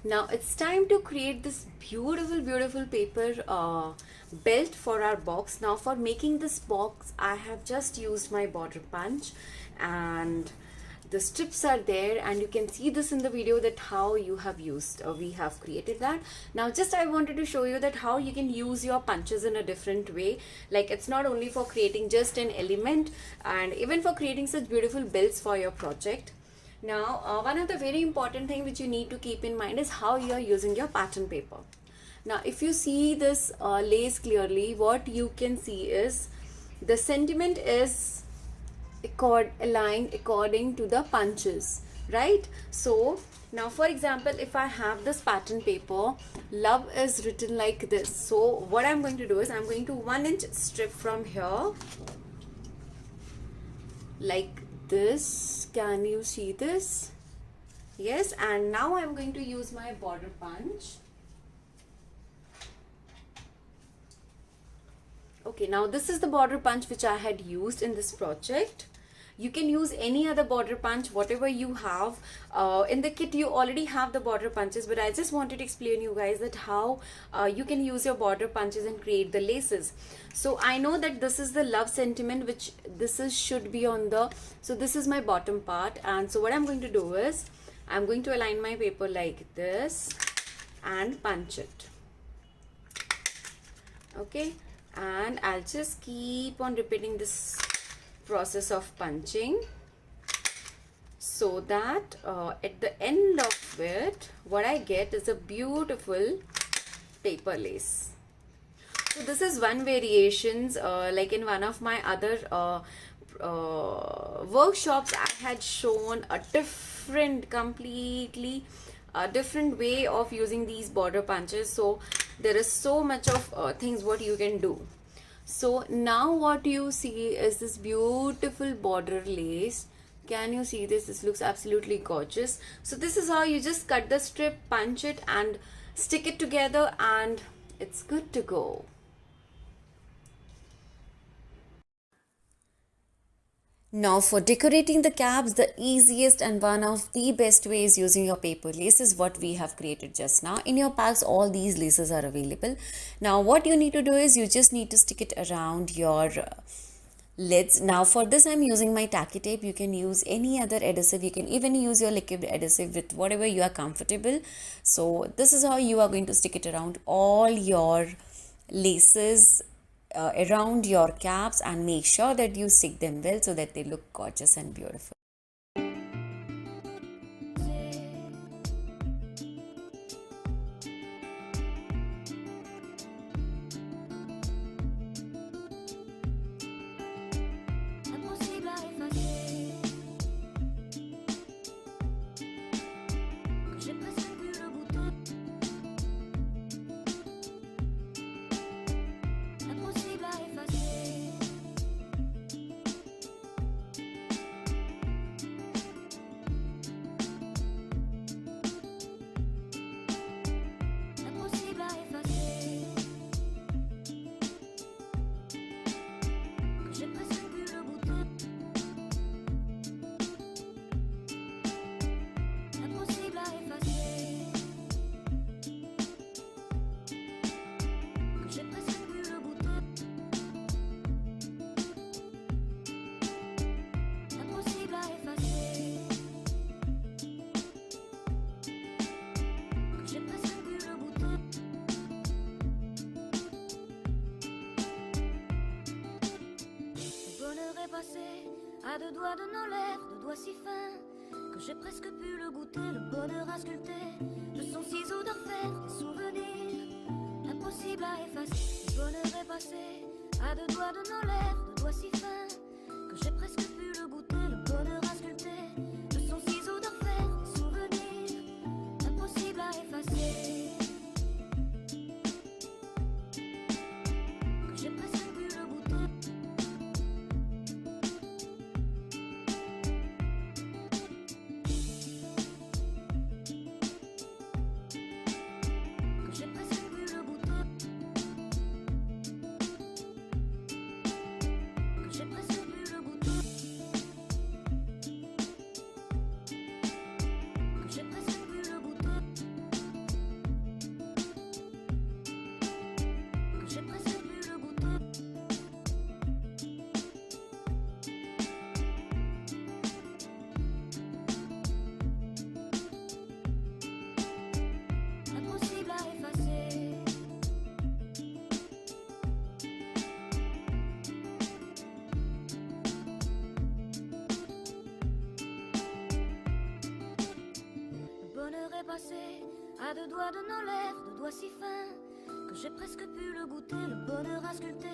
Now it's time to create this beautiful paper belt for our box. Now for making this box, I have just used my border punch, and the strips are there, and you can see this in the video that how you have used we have created that. Now just I wanted to show you that how you can use your punches in a different way. Like, it's not only for creating just an element, and even for creating such beautiful belts for your project. Now one of the very important thing which you need to keep in mind is how you are using your pattern paper. Now if you see this lace clearly, what you can see is the sentiment is aligned according to the punches, right? So now for example, if I have this pattern paper, love is written like this. So what I'm going to do is I'm going to 1 inch strip from here like this. Can you see this? Yes. And now I'm going to use my border punch. Okay, now this is the border punch which I had used in this project. You can use any other border punch, whatever you have. In the kit you already have the border punches, but I just wanted to explain you guys that how you can use your border punches and create the laces. So I know that this is the love sentiment, which this is should be on the, so this is my bottom part. And so what I'm going to do is I'm going to align my paper like this and punch it. Okay, and I'll just keep on repeating this process of punching, so that at the end of it what I get is a beautiful paper lace. So this is one variations. Like in one of my other workshops, I had shown a completely different way of using these border punches. So there is so much of things what you can do. So now what you see is this beautiful border lace. Can you see this? This looks absolutely gorgeous. So this is how you just cut the strip, punch it and stick it together, and it's good to go. Now for decorating the caps, the easiest and one of the best ways using your paper lace is what we have created just now. In your packs, all these laces are available. Now what you need to do is you just need to stick it around your lids. Now for this I'm using my tacky tape. You can use any other adhesive. You can even use your liquid adhesive with whatever you are comfortable. So this is how you are going to stick it around all your laces around your caps, and make sure that you stick them well so that they look gorgeous and beautiful. À deux doigts de nos lèvres, deux doigts si fins que j'ai presque pu le goûter. Le bonheur à sculpter de son ciseau d'orfèvre, des souvenirs impossibles à effacer. Le bonheur est passé à deux doigts de nos lèvres, deux doigts si fins que j'ai presque pu le goûter. Le bonheur à sculpter de son ciseau d'orfèvre, des souvenirs impossibles à effacer. Que j'ai presque pu le goûter. à deux doigts de nos lèvres, deux doigts si fins que j'ai presque pu le goûter, le bonheur à sculpter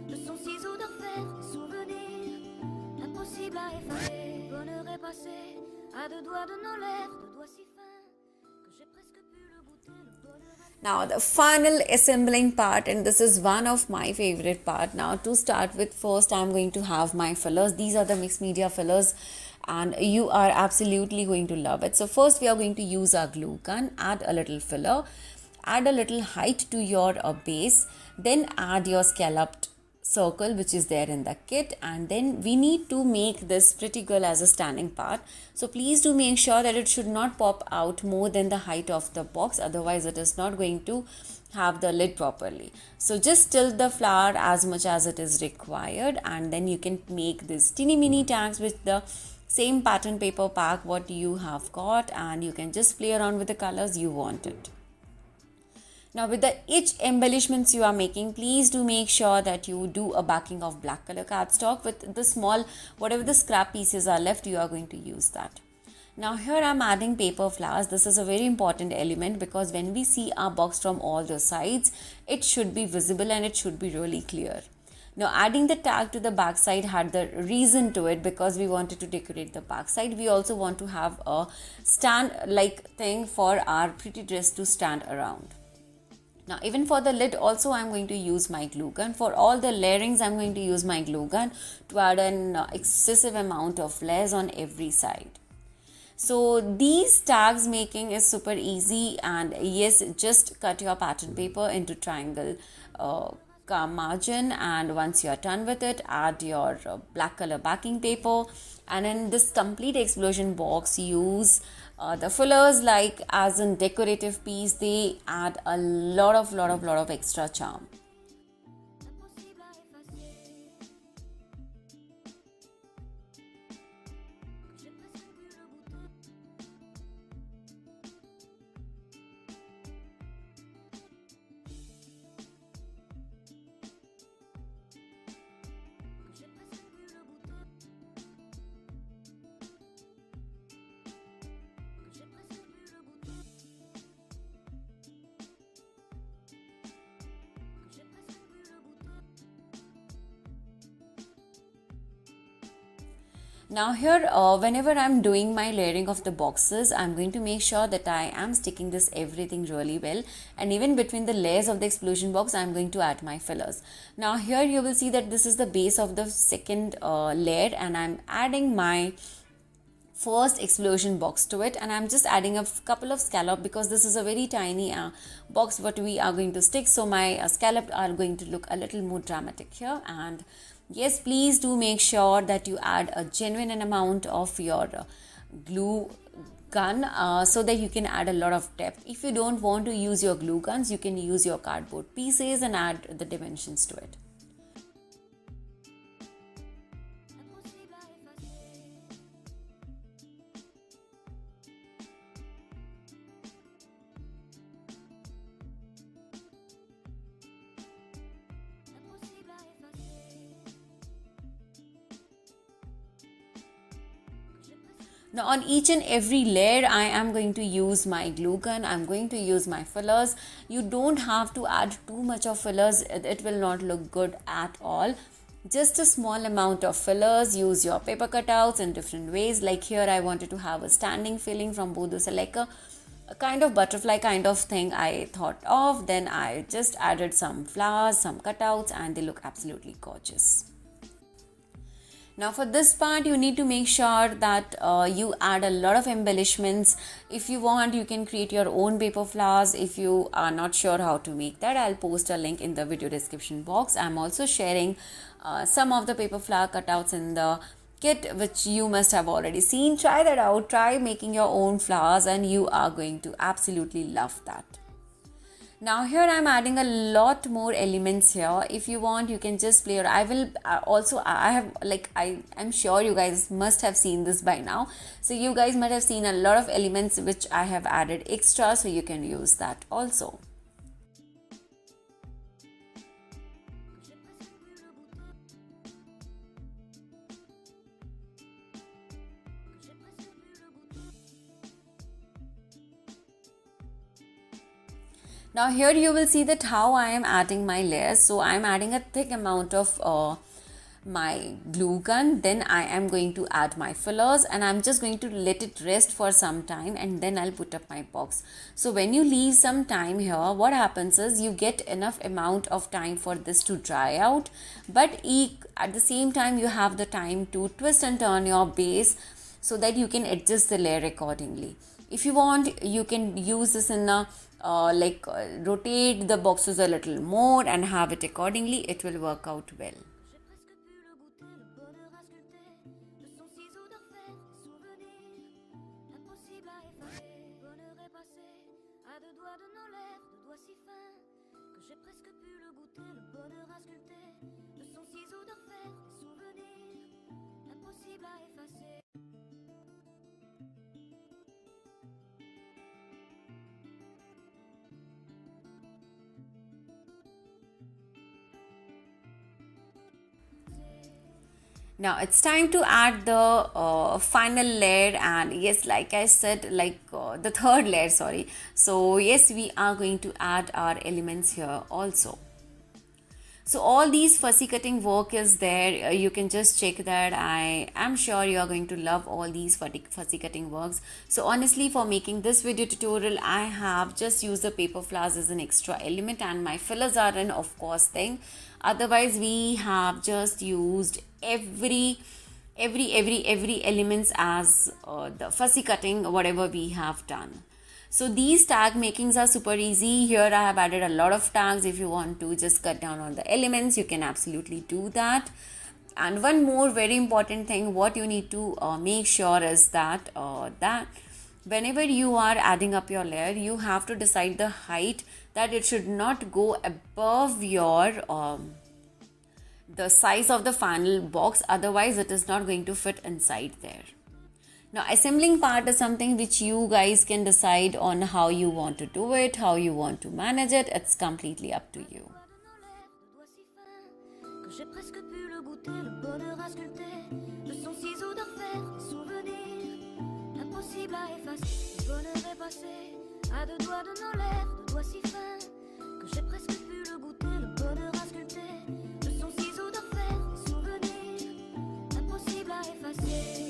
de son ciseau d'orfèvre, des souvenirs impossibles à effacer. Le bonheur est passé à deux doigts de nos lèvres, deux doigts si fins que j'ai presque pu le goûter, le bonheur à... Now the final assembling part, and this is one of my favorite part. Now to start with, first I'm going to have my fillers. These are the mixed media fillers and you are absolutely going to love it. So first we are going to use our glue gun, add a little filler, add a little height to your base, then add your scalloped circle which is there in the kit, and then we need to make this pretty girl as a standing part. So please do make sure that it should not pop out more than the height of the box, otherwise it is not going to have the lid properly. So just tilt the flower as much as it is required, and then you can make this teeny mini tags with the same pattern paper pack what you have got, and you can just play around with the colors you want it. Now with the each embellishments you are making, please do make sure that you do a backing of black color cardstock. With the small, whatever the scrap pieces are left, you are going to use that. Now here I am adding paper flowers. This is a very important element because when we see our box from all the sides, it should be visible and it should be really clear. Now adding the tag to the back side had the reason to it because we wanted to decorate the back side. We also want to have a stand like thing for our pretty dress to stand around. Now even for the lid also I'm going to use my glue gun. For all the layerings I'm going to use my glue gun to add an excessive amount of layers on every side. So these tags making is super easy, and yes, just cut your pattern paper into triangle margin, and once you are done with it, add your black color backing paper, and in this complete explosion box use the fillers like as a decorative piece. They add a lot of extra charm. Now here whenever I'm doing my layering of the boxes, I'm going to make sure that I am sticking this everything really well, and even between the layers of the explosion box I'm going to add my fillers. Now here you will see that this is the base of the second layer, and I'm adding my first explosion box to it, and I'm just adding a couple of scallop because this is a very tiny box what we are going to stick, so my scallop are going to look a little more dramatic here. And yes, please do make sure that you add a genuine amount of your glue gun so that you can add a lot of depth. If you don't want to use your glue guns, you can use your cardboard pieces and add the dimensions to it. Now on each and every layer I am going to use my glue gun, I'm going to use my fillers. You don't have to add too much of fillers, it will not look good at all. Just a small amount of fillers. Use your paper cutouts in different ways. Like here I wanted to have a standing feeling from both the like a kind of butterfly kind of thing I thought of. Then I just added some flowers, some cutouts, and they look absolutely gorgeous. Now for this part you need to make sure that you add a lot of embellishments. If you want, you can create your own paper flowers. If you are not sure how to make that, I'll post a link in the video description box. I'm also sharing some of the paper flower cutouts in the kit which you must have already seen. Try that out, try making your own flowers, and you are going to absolutely love that. Now here I'm adding a lot more elements here. If you want, you can just play, or I will also, I'm sure you guys must have seen this by now. So you guys might have seen a lot of elements which I have added extra, so you can use that also. Now here you will see that how I am adding my layers. So I am adding a thick amount of my glue gun, then I am going to add my fillers, and I'm just going to let it rest for some time, and then I'll put up my box. So when you leave some time here, what happens is you get enough amount of time for this to dry out, but at the same time you have the time to twist and turn your base so that you can adjust the layer accordingly. If you want, you can use this in a rotate the boxes a little more and have it accordingly. It will work out well. J'ai presque pu le goûter, le bonheur à sculpter de son ciseau d'orfèvre, des souvenirs impossibles à effacer. Now it's time to add the final layer, and yes, like I said, the third layer, sorry. So yes, we are going to add our elements here also. So all these fussy cutting work is there. You can just check that. I am sure you are going to love all these fussy cutting works. So honestly, for making this video tutorial, I have just used the paper flowers as an extra element, and my fillers are an of course thing. Otherwise, we have just used every elements as the fussy cutting, whatever we have done. So these tag makings are super easy. Here I have added a lot of tags. If you want to just cut down on the elements, you can absolutely do that. And one more very important thing, what you need to make sure is that whenever you are adding up your layer, you have to decide the height, that it should not go above your the size of the final box. Otherwise it is not going to fit inside there. Now assembling part is something which you guys can decide on how you want to do it, how you want to manage it. It's completely up to you. J'ai presque pu le goûter, le bonheur à sculpter de son ciseau d'orfèvre, des souvenirs impossibles à effacer. Le bonheur est passé à deux doigts de nos lèvres, deux doigts si fins que j'ai presque pu le goûter, le bonheur à sculpter de son ciseau d'orfèvre, des souvenirs impossibles à effacer.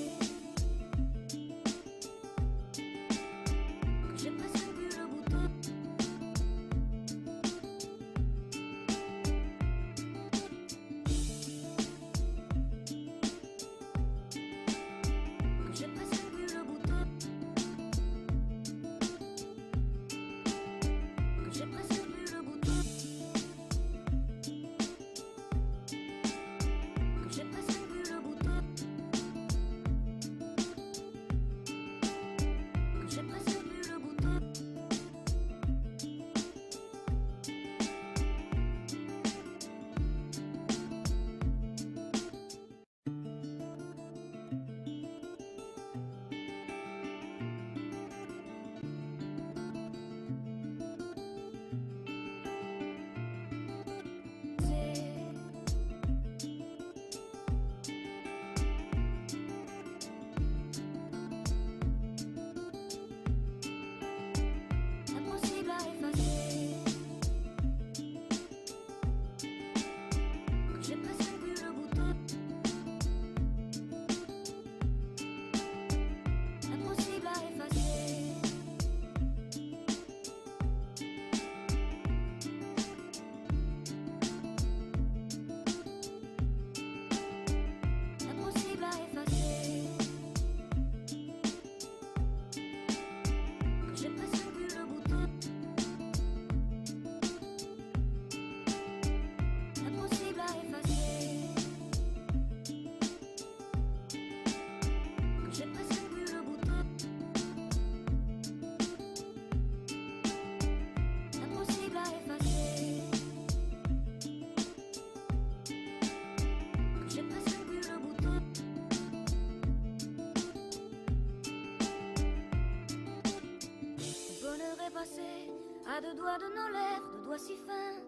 À deux doigts de nos lèvres, deux doigts si fins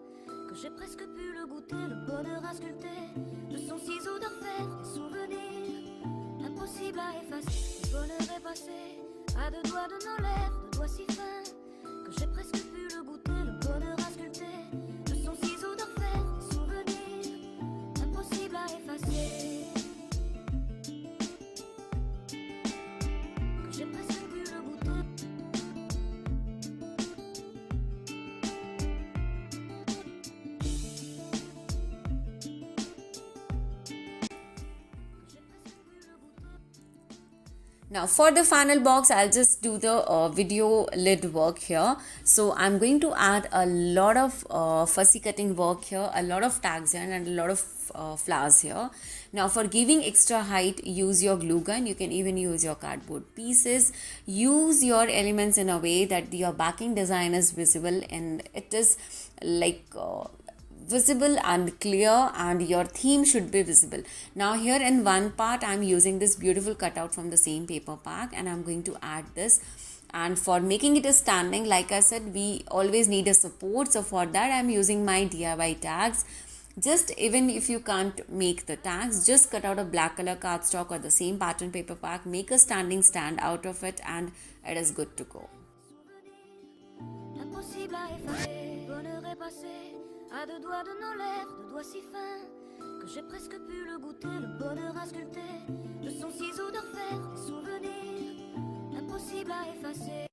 que j'ai presque pu le goûter, le bonheur à sculpter de son ciseau d'orfèvre, des souvenirs impossibles à effacer. Le bonheur est passé à deux doigts de nos lèvres, deux doigts si fins que j'ai presque pu le goûter, le bonheur Now for the final box, I'll just do the video lid work here. So I'm going to add a lot of fussy cutting work here, a lot of tags here and a lot of flowers here. Now for giving extra height, use your glue gun. You can even use your cardboard pieces. Use your elements in a way that your backing design is visible and it is like visible and clear, and your theme should be visible. Now here in one part I'm using this beautiful cutout from the same paper pack and I'm going to add this. And for making it a standing, like I said, we always need a support, so for that I'm using my DIY tags. Just even if you can't make the tags, just cut out a black color cardstock or the same pattern paper pack, make a standing stand out of it, and it is good to go. Impossible à effacer, bonheur est passé, à deux doigts de nos lèvres, deux doigts si fins, que j'ai presque pu le goûter, le bonheur à sculpter, de son ciseau d'orfèvre, des souvenirs, impossible à effacer.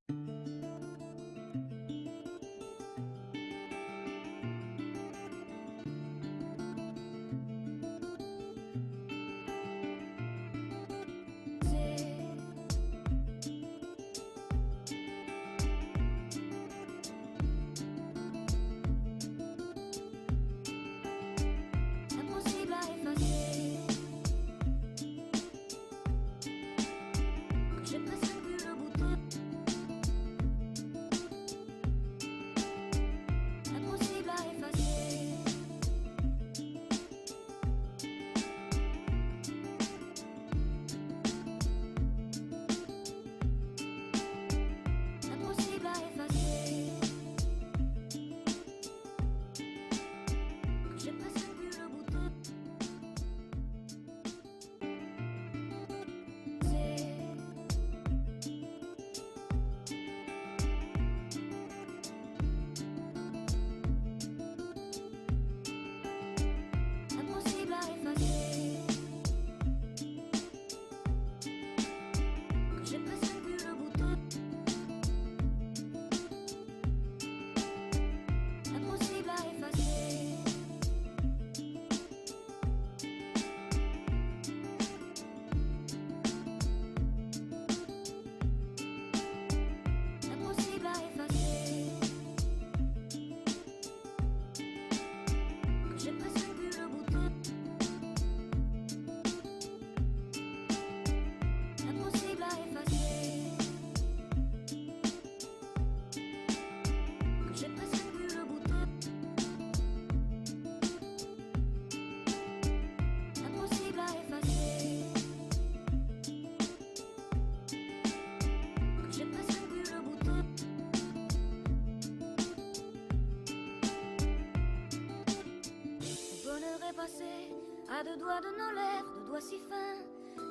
À deux doigts de nos lèvres, deux doigts si fins,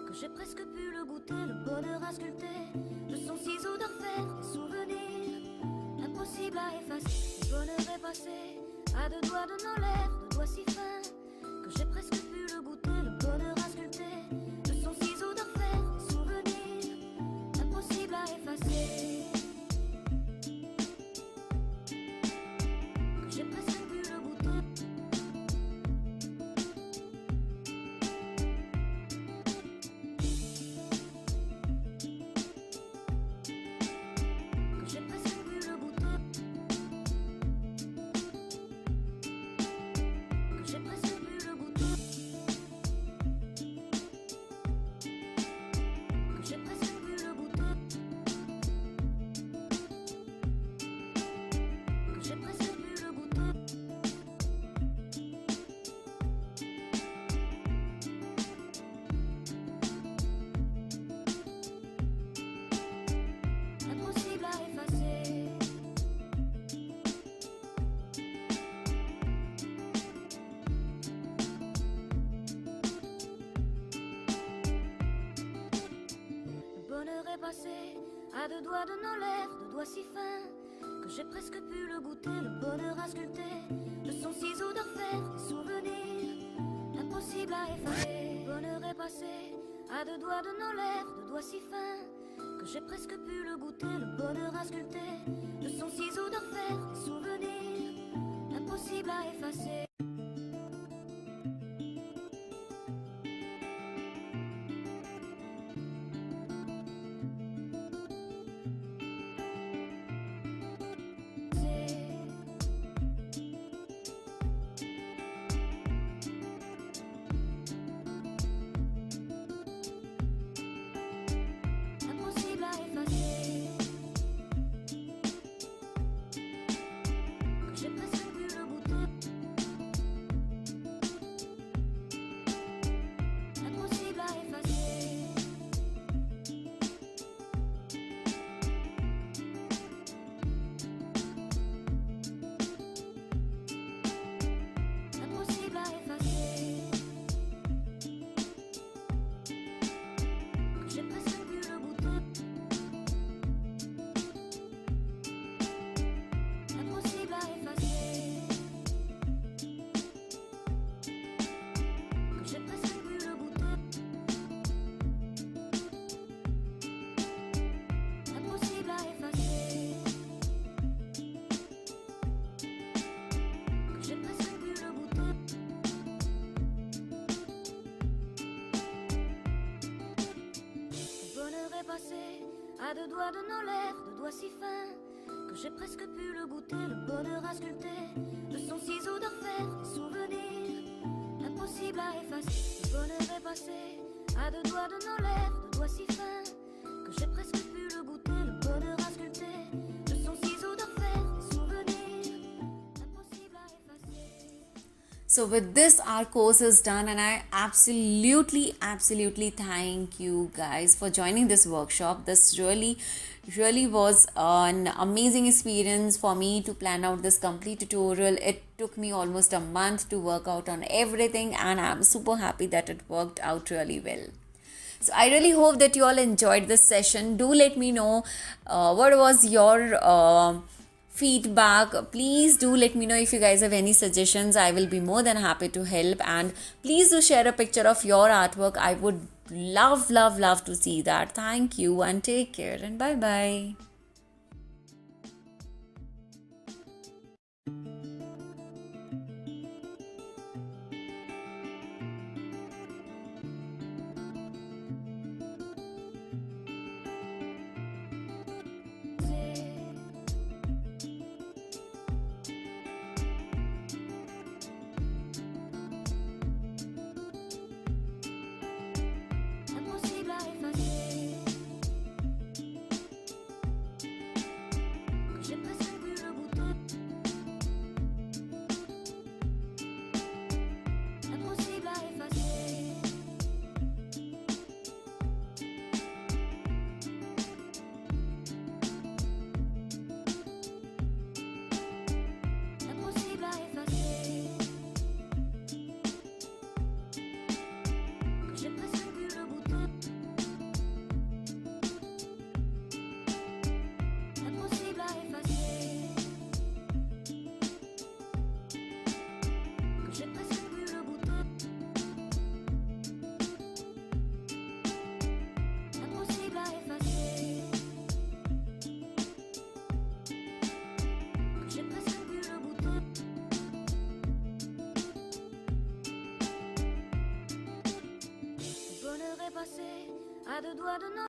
que j'ai presque pu le goûter, le bonheur à sculpter, de son ciseau d'orfèvre, des souvenirs, impossible à effacer. Le bonheur est passé, à deux doigts de nos lèvres, deux doigts si fins, que j'ai presque pu le goûter, le bonheur à sculpter, de son ciseau d'orfèvre, des souvenirs, impossible à effacer. Que j'ai presque pu le goûter. À deux doigts de nos lèvres, deux doigts si fins, que j'ai presque pu le goûter, le bonheur à sculpter, de son ciseau d'orfèvre, des souvenirs, impossible à effacer. Le bonheur est passé, à deux doigts de nos lèvres, deux doigts si fins, que j'ai presque pu le goûter, le bonheur à sculpter, de son ciseau d'orfèvre, des souvenirs, impossible à effacer. à deux doigts de nos lèvres, deux doigts si fins que j'ai presque pu le goûter, le bonheur à sculpter, de son ciseau d'orfèvre, des souvenirs impossibles à effacer. Le bonheur est passé à deux doigts de nos lèvres, deux doigts si fins que j'ai presque pu le goûter, le bonheur à sculpter, de son ciseau d'orfèvre, des souvenirs impossibles à effacer. So with this, our course is done, and I absolutely thank you guys for joining this workshop. This really was an amazing experience for me to plan out this complete tutorial. It took me almost a month to work out on everything, and I'm super happy that it worked out really well. So I really hope that you all enjoyed this session. Do let me know what was your feedback. Please do let me know if you guys have any suggestions. I will be more than happy to help, and please do share a picture of your artwork. I would love to see that. Thank you and take care, and bye bye. Impossible à effacer, que j'ai presque pu le goûter. Impossible à effacer, impossible à effacer, que j'ai presque pu le goûter. Impossible à effacer, que j'ai presque pu le goûter. Impossible à effacer, que j'ai presque pu le goûter. Le bonheur est passé à deux doigts de nos